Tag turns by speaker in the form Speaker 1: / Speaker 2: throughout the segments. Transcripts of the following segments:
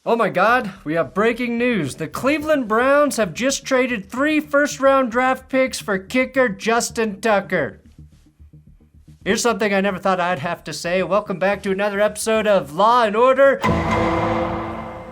Speaker 1: Oh my God, we have breaking news. The Cleveland Browns have just traded 3 first-round draft picks for kicker Justin Tucker. Here's something I never thought I'd have to say. Welcome back to another episode of Law and Order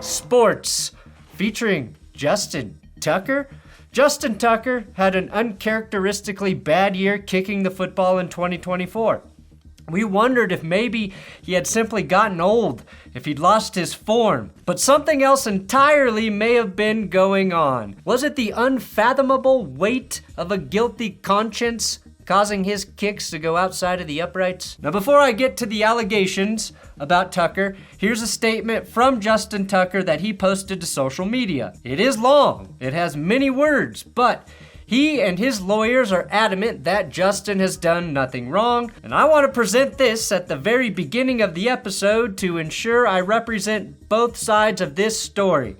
Speaker 1: Sports, featuring Justin Tucker. Justin Tucker had an uncharacteristically bad year kicking the football in 2024. We wondered if maybe he had simply gotten old, if he'd lost his form. But something else entirely may have been going on. Was it the unfathomable weight of a guilty conscience causing his kicks to go outside of the uprights? Now, before I get to the allegations about Tucker, here's a statement from Justin Tucker that he posted to social media. It is long, it has many words, but he and his lawyers are adamant that Justin has done nothing wrong, and I want to present this at the very beginning of the episode to ensure I represent both sides of this story,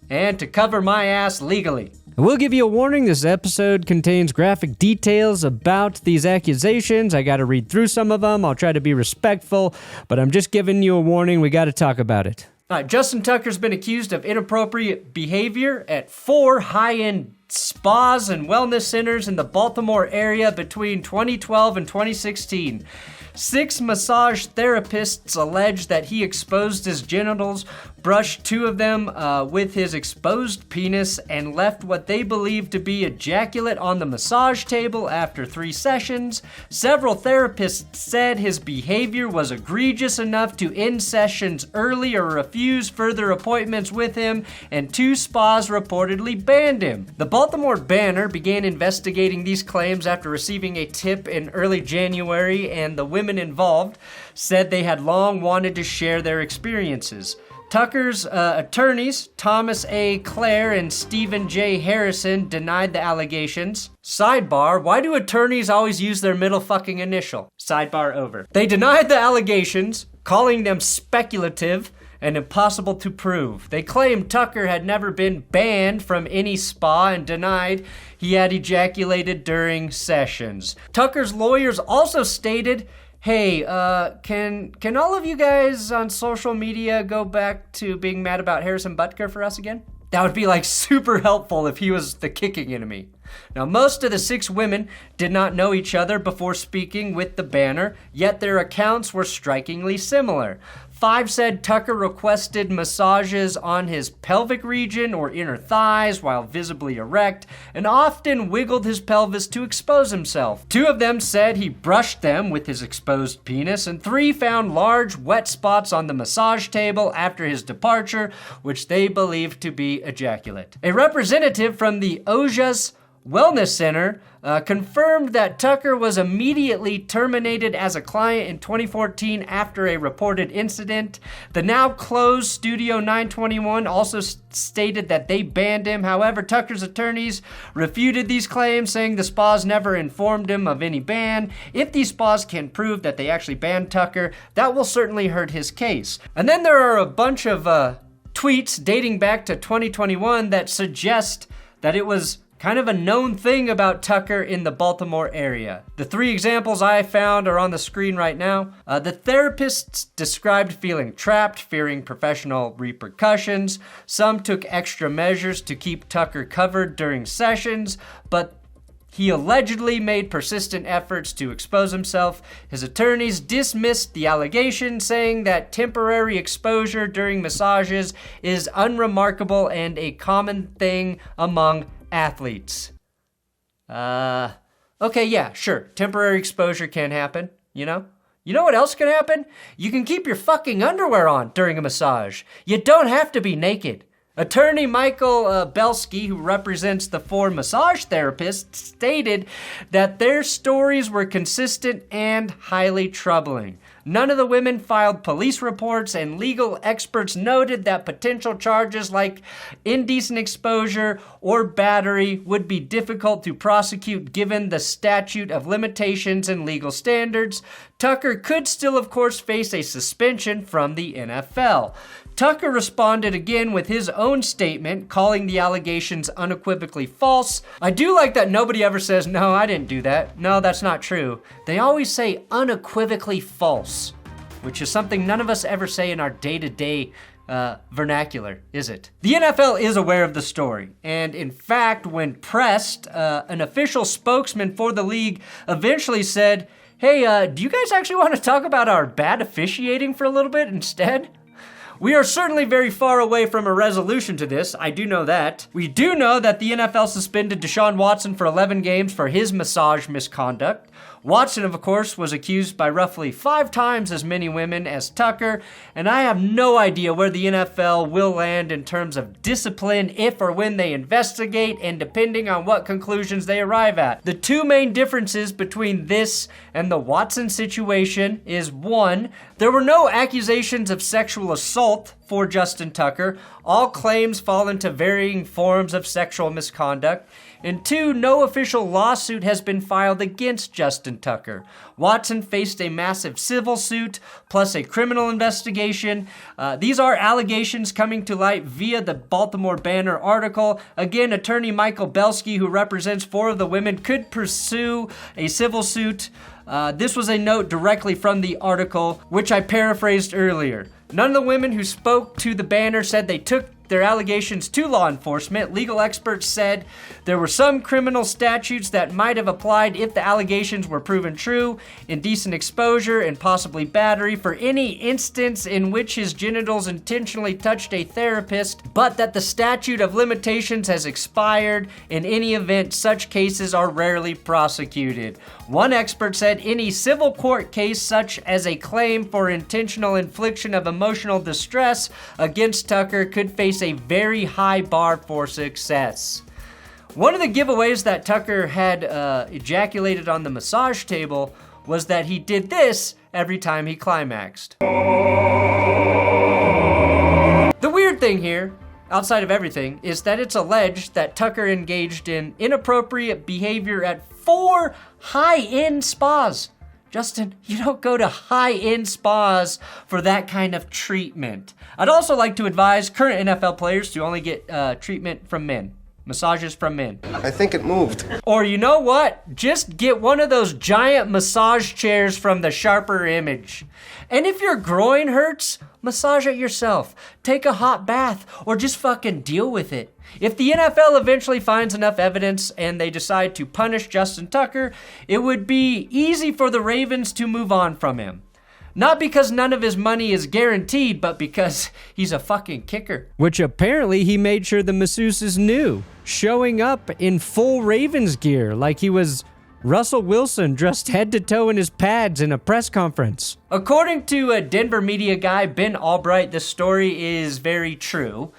Speaker 1: and to cover my ass legally. I will give you a warning, this episode contains graphic details about these accusations. I gotta read through some of them. I'll try to be respectful, but I'm just giving you a warning. We gotta talk about it. All right, Justin Tucker's been accused of inappropriate behavior at 4 high-end spas and wellness centers in the Baltimore area between 2012 and 2016. 6 massage therapists allege that he exposed his genitals, brushed 2 of them with his exposed penis, and left what they believe to be ejaculate on the massage table after 3 sessions. Several therapists said his behavior was egregious enough to end sessions early or refuse further appointments with him, and 2 spas reportedly banned him. The Baltimore Banner began investigating these claims after receiving a tip in early January, and the women involved said they had long wanted to share their experiences. Tucker's attorneys, Thomas A. Clare and Stephen J. Harrison, denied the allegations. Sidebar, why do attorneys always use their middle fucking initial? Sidebar over. They denied the allegations, calling them speculative and impossible to prove. They claimed Tucker had never been banned from any spa and denied he had ejaculated during sessions. Tucker's lawyers also stated, hey, can all of you guys on social media go back to being mad about Harrison Butker for us again? That would be super helpful if he was the kicking enemy. Now, most of the 6 women did not know each other before speaking with the Banner, yet their accounts were strikingly similar. 5 said Tucker requested massages on his pelvic region or inner thighs while visibly erect, and often wiggled his pelvis to expose himself. 2 of them said he brushed them with his exposed penis, and 3 found large wet spots on the massage table after his departure, which they believed to be ejaculate. A representative from the Ojas Wellness Center confirmed that Tucker was immediately terminated as a client in 2014 after a reported incident. The now closed Studio 921 also stated that they banned him. However, Tucker's attorneys refuted these claims, saying the spas never informed him of any ban. If these spas can prove that they actually banned Tucker, that will certainly hurt his case. And then there are a bunch of tweets dating back to 2021 that suggest that it was kind of a known thing about Tucker in the Baltimore area. The 3 examples I found are on the screen right now. The therapists described feeling trapped, fearing professional repercussions. Some took extra measures to keep Tucker covered during sessions, but he allegedly made persistent efforts to expose himself. His attorneys dismissed the allegation, saying that temporary exposure during massages is unremarkable and a common thing among athletes. Okay, yeah, sure. Temporary exposure can happen, you know? You know what else can happen? You can keep your fucking underwear on during a massage. You don't have to be naked. Attorney Michael Belsky, who represents the 4 massage therapists, stated that their stories were consistent and highly troubling. None of the women filed police reports, and legal experts noted that potential charges like indecent exposure or battery would be difficult to prosecute given the statute of limitations and legal standards. Tucker could still, of course, face a suspension from the NFL. Tucker responded again with his own statement, calling the allegations unequivocally false. I do like that nobody ever says, no, I didn't do that. No, that's not true. They always say unequivocally false, which is something none of us ever say in our day-to-day vernacular, is it? The NFL is aware of the story, and in fact, when pressed, an official spokesman for the league eventually said, hey, do you guys actually want to talk about our bad officiating for a little bit instead? We are certainly very far away from a resolution to this, I do know that. We do know that the NFL suspended Deshaun Watson for 11 games for his massage misconduct. Watson, of course, was accused by roughly 5 times as many women as Tucker, and I have no idea where the NFL will land in terms of discipline if or when they investigate and depending on what conclusions they arrive at. The 2 main differences between this and the Watson situation is 1, there were no accusations of sexual assault for Justin Tucker. All claims fall into varying forms of sexual misconduct. And 2, no official lawsuit has been filed against Justin Tucker. Watson faced a massive civil suit, plus a criminal investigation. These are allegations coming to light via the Baltimore Banner article. Again, attorney Michael Belsky, who represents 4 of the women, could pursue a civil suit. This was a note directly from the article, which I paraphrased earlier. None of the women who spoke to the Banner said they took their allegations to law enforcement. Legal experts said there were some criminal statutes that might have applied if the allegations were proven true: indecent exposure and possibly battery for any instance in which his genitals intentionally touched a therapist, but that the statute of limitations has expired. In any event, such cases are rarely prosecuted. One expert said any civil court case such as a claim for intentional infliction of emotional distress against Tucker could face a very high bar for success. One of the giveaways that Tucker had ejaculated on the massage table was that he did this every time he climaxed. The weird thing here, outside of everything, is that it's alleged that Tucker engaged in inappropriate behavior at 4 high-end spas. Justin, you don't go to high-end spas for that kind of treatment. I'd also like to advise current NFL players to only get treatment from men. Massages from men.
Speaker 2: I think it moved.
Speaker 1: Or you know what? Just get one of those giant massage chairs from the Sharper Image. And if your groin hurts, massage it yourself. Take a hot bath, or just fucking deal with it. If the NFL eventually finds enough evidence and they decide to punish Justin Tucker, it would be easy for the Ravens to move on from him. Not because none of his money is guaranteed, but because he's a fucking kicker. Which apparently he made sure the masseuses knew, showing up in full Ravens gear like he was Russell Wilson dressed head to toe in his pads in a press conference. According to a Denver media guy, Ben Albright, this story is very true.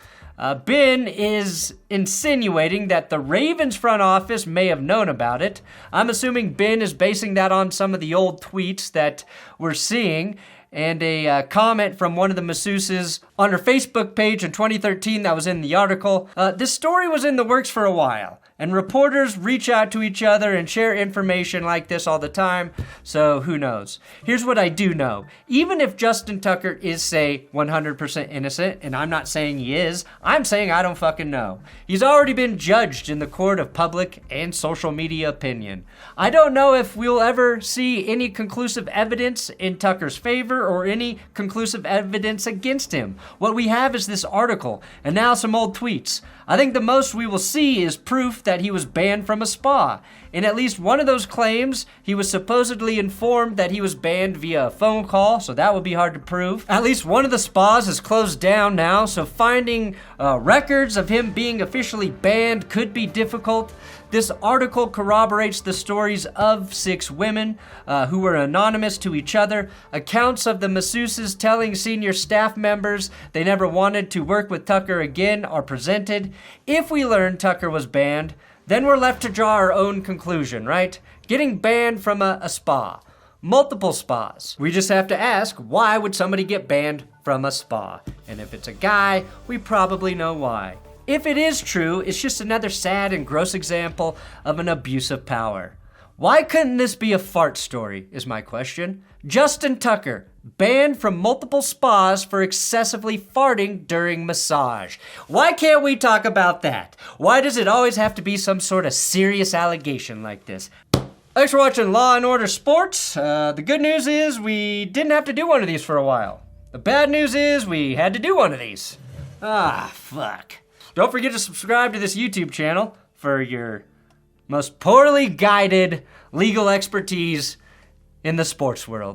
Speaker 1: Ben is insinuating that the Ravens front office may have known about it. I'm assuming Ben is basing that on some of the old tweets that we're seeing, and a comment from one of the masseuses on her Facebook page in 2013 that was in the article. This story was in the works for a while, and reporters reach out to each other and share information like this all the time, so who knows. Here's what I do know. Even if Justin Tucker is, say, 100% innocent, and I'm not saying he is, I'm saying I don't fucking know. He's already been judged in the court of public and social media opinion. I don't know if we'll ever see any conclusive evidence in Tucker's favor or any conclusive evidence against him. What we have is this article, and now some old tweets. I think the most we will see is proof that he was banned from a spa. In at least one of those claims, he was supposedly informed that he was banned via a phone call, so that would be hard to prove. At least one of the spas is closed down now, so finding records of him being officially banned could be difficult. This article corroborates the stories of 6 women who were anonymous to each other. Accounts of the masseuses telling senior staff members they never wanted to work with Tucker again are presented. If we learn Tucker was banned, then we're left to draw our own conclusion, right? Getting banned from a spa. Multiple spas. We just have to ask, why would somebody get banned from a spa? And if it's a guy, we probably know why. If it is true, it's just another sad and gross example of an abuse of power. Why couldn't this be a fart story, is my question. Justin Tucker, banned from multiple spas for excessively farting during massage. Why can't we talk about that? Why does it always have to be some sort of serious allegation like this? Thanks for watching Law & Order Sports. The good news is we didn't have to do one of these for a while. The bad news is we had to do one of these. Ah, fuck. Don't forget to subscribe to this YouTube channel for your most poorly guided legal expertise in the sports world.